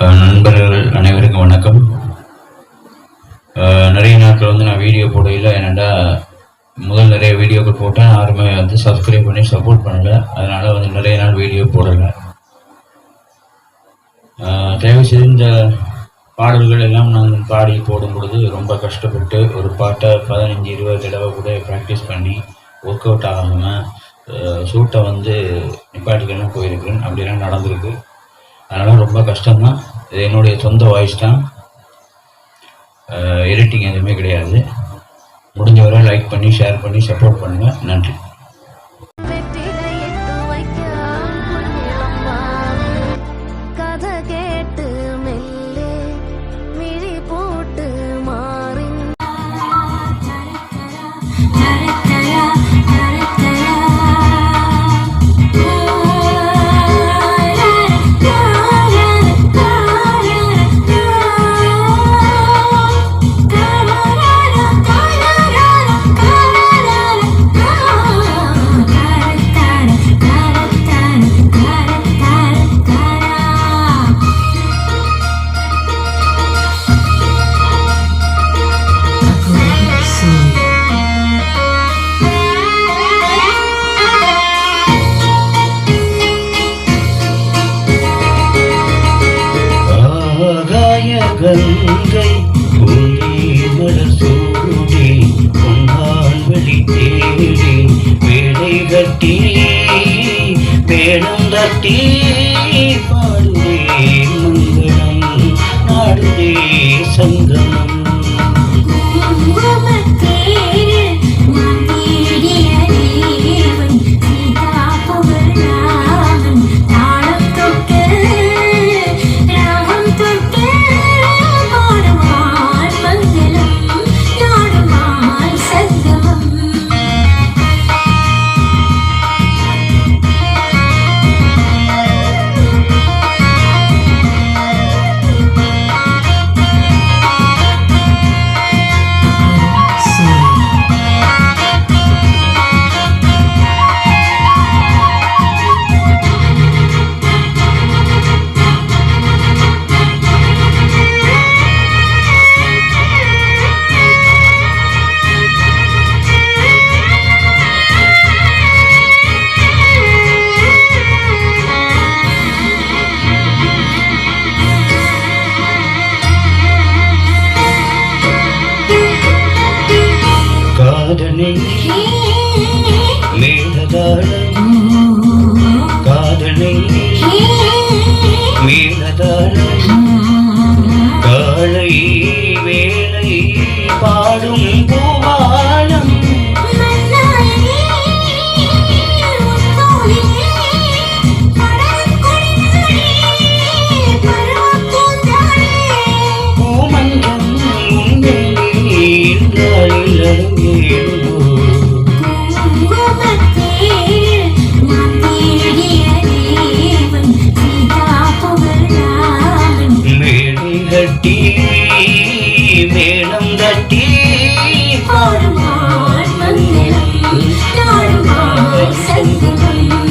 நண்பர்கள் அனைவருக்கும் வணக்கம். நிறைய நாட்கள் நான் வீடியோ போடையில் என்னென்னா முதல் நிறைய வீடியோக்கள் போட்டேன், யாருமே சப்ஸ்கிரைப் பண்ணி சப்போர்ட் பண்ணலை. அதனால் நிறைய நாள் வீடியோ போடலை. தயவுசெய்து இந்த பாடல்கள் எல்லாம் நான் பாடி போடும் பொழுது ரொம்ப கஷ்டப்பட்டு ஒரு பாட்டை 15-20 தடவை கூட ப்ராக்டிஸ் பண்ணி ஒர்க் அவுட் ஆகாமல் ஷூட்டை நிப்பாட்டிக்கலாம் போயிருக்கிறேன். அப்படிலாம் நடந்திருக்கு. அதனால் ரொம்ப கஷ்டம்தான். இது என்னுடைய சொந்த வாய்ஸ் தான், எடிட்டிங் எதுவுமே கிடையாது. முடிஞ்ச வரை லைக் பண்ணி ஷேர் பண்ணி சப்போர்ட் பண்ணுங்கள். நன்றி. கங்கை மலர் சூடி பொன்னால் வெளி தேடி வேலை கட்டி வேடம் தட்டி பாடுதே மங்களம் நாடுதே சங்கமம். காதலை மேலதாளம் காதலை மேலதாளம் காலை வேலை பாடும் பூவாலம் பூமஞ்சம் கட்டி மேளம் தட்டி பாடுமான் மங்களம் நாடுமான் சங்கமம்.